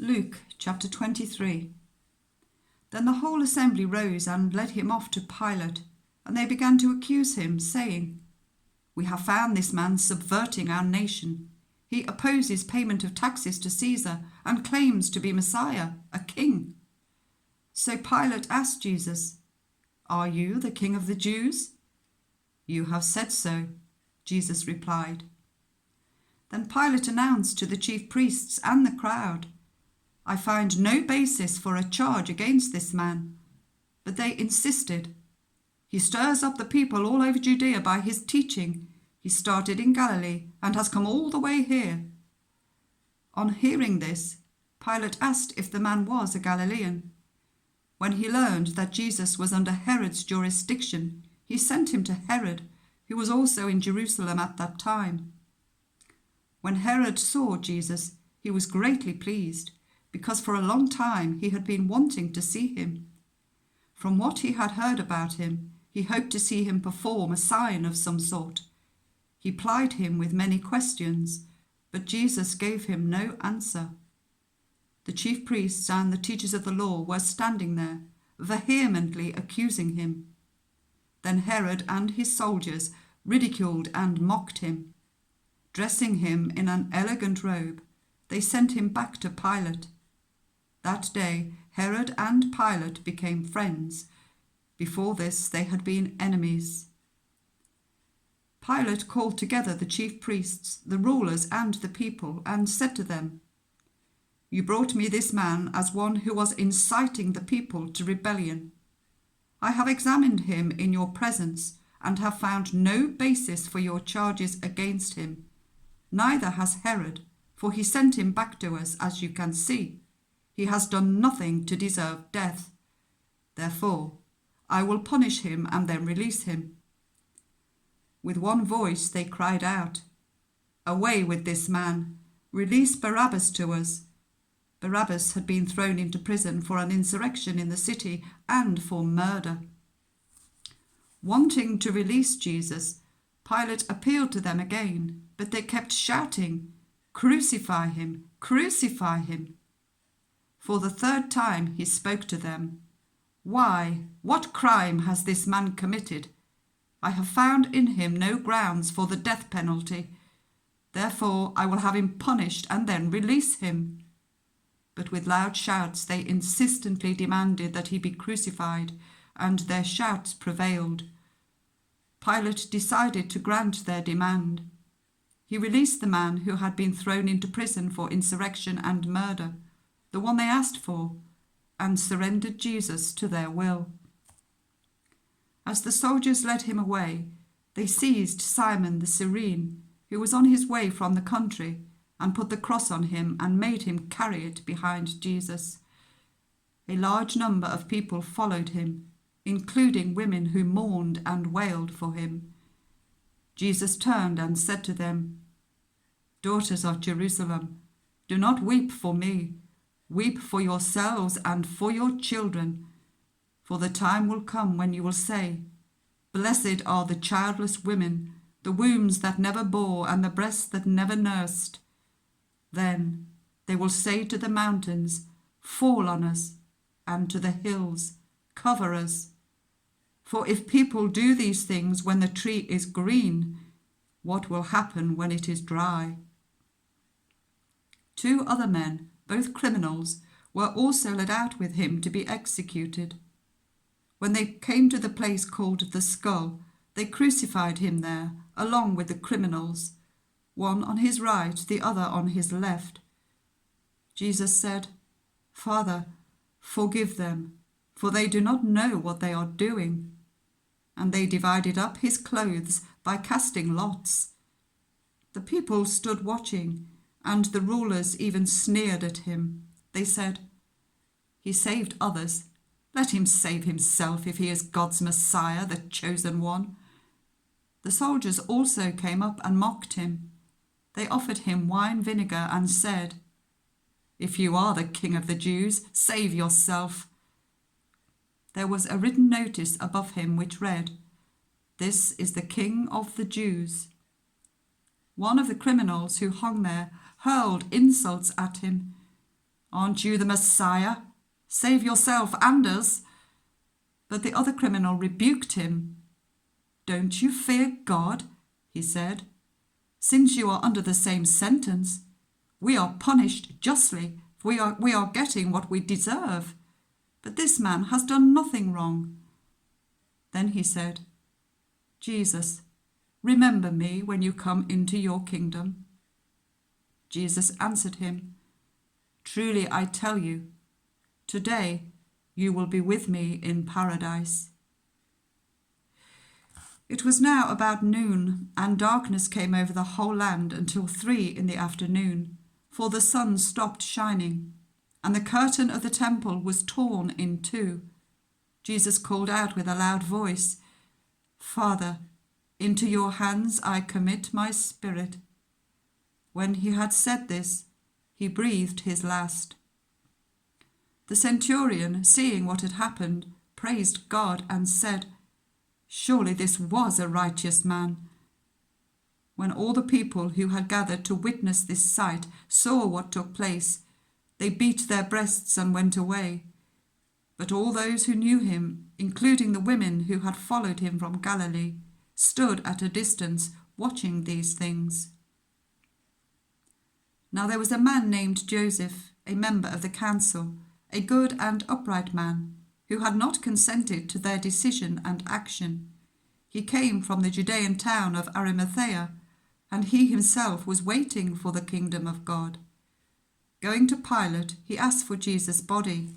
Luke chapter 23. Then the whole assembly rose and led him off to Pilate, and they began to accuse him, saying, "We have found this man subverting our nation. He opposes payment of taxes to Caesar and claims to be Messiah, a king." So Pilate asked Jesus, "Are you the king of the Jews?" "You have said so," Jesus replied. Then Pilate announced to the chief priests and the crowd, "I find no basis for a charge against this man." But they insisted, "He stirs up the people all over Judea by his teaching. He started in Galilee and has come all the way here." On hearing this, Pilate asked if the man was a Galilean. When he learned that Jesus was under Herod's jurisdiction, he sent him to Herod, who was also in Jerusalem at that time. When Herod saw Jesus, he was greatly pleased, because for a long time he had been wanting to see him. From what he had heard about him, he hoped to see him perform a sign of some sort. He plied him with many questions, but Jesus gave him no answer. The chief priests and the teachers of the law were standing there, vehemently accusing him. Then Herod and his soldiers ridiculed and mocked him. Dressing him in an elegant robe, they sent him back to Pilate. That day Herod and Pilate became friends. Before this they had been enemies. Pilate called together the chief priests, the rulers, and the people, and said to them, "You brought me this man as one who was inciting the people to rebellion. I have examined him in your presence and have found no basis for your charges against him. Neither has Herod, for he sent him back to us, as you can see. He has done nothing to deserve death. Therefore, I will punish him and then release him." With one voice they cried out, "Away with this man! Release Barabbas to us!" Barabbas had been thrown into prison for an insurrection in the city and for murder. Wanting to release Jesus, Pilate appealed to them again, but they kept shouting, "Crucify him! Crucify him!" For the third time he spoke to them. "Why, what crime has this man committed? I have found in him no grounds for the death penalty. Therefore I will have him punished and then release him." But with loud shouts they insistently demanded that he be crucified, and their shouts prevailed. Pilate decided to grant their demand. He released the man who had been thrown into prison for insurrection and murder, the one they asked for, and surrendered Jesus to their will. As the soldiers led him away, they seized Simon the Cyrene, who was on his way from the country, and put the cross on him and made him carry it behind Jesus. A large number of people followed him, including women who mourned and wailed for him. Jesus turned and said to them, "Daughters of Jerusalem, do not weep for me. Weep for yourselves and for your children. For the time will come when you will say, 'Blessed are the childless women, the wombs that never bore, and the breasts that never nursed.' Then they will say to the mountains, 'Fall on us,' and to the hills, 'Cover us.' For if people do these things when the tree is green, what will happen when it is dry?" 2 other men, both criminals, were also led out with him to be executed. When they came to the place called the Skull, they crucified him there, along with the criminals, one on his right, the other on his left. Jesus said, "Father, forgive them, for they do not know what they are doing." And they divided up his clothes by casting lots. The people stood watching, and the rulers even sneered at him. They said, "He saved others. Let him save himself if he is God's Messiah, the chosen one." The soldiers also came up and mocked him. They offered him wine vinegar and said, "If you are the king of the Jews, save yourself." There was a written notice above him which read, "This is the King of the Jews." One of the criminals who hung there hurled insults at him. Aren't you the Messiah? Save yourself and us." But the other criminal rebuked him. "Don't you fear God?" he said. "Since you are under the same sentence, we are punished justly. We are getting what we deserve. But this man has done nothing wrong." Then he said, "Jesus, remember me when you come into your kingdom." Jesus answered him, "Truly I tell you, today you will be with me in paradise." It was now about noon, and darkness came over the whole land until 3 in the afternoon, for the sun stopped shining, and the curtain of the temple was torn in two. Jesus called out with a loud voice, "Father, into your hands I commit my spirit." When he had said this, he breathed his last. The centurion, seeing what had happened, praised God and said, "Surely this was a righteous man." When all the people who had gathered to witness this sight saw what took place, they beat their breasts and went away. But all those who knew him, including the women who had followed him from Galilee, stood at a distance watching these things. Now there was a man named Joseph, a member of the council, a good and upright man, who had not consented to their decision and action. He came from the Judean town of Arimathea, and he himself was waiting for the kingdom of God. Going to Pilate, he asked for Jesus' body.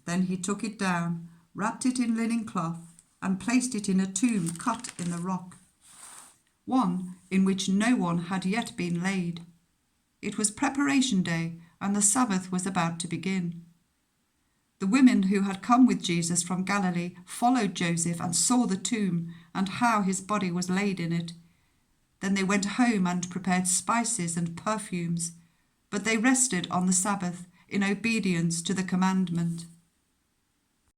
Then he took it down, wrapped it in linen cloth, and placed it in a tomb cut in the rock, one in which no one had yet been laid. It was preparation day, and the Sabbath was about to begin. The women who had come with Jesus from Galilee followed Joseph and saw the tomb and how his body was laid in it. Then they went home and prepared spices and perfumes, but they rested on the Sabbath in obedience to the commandment.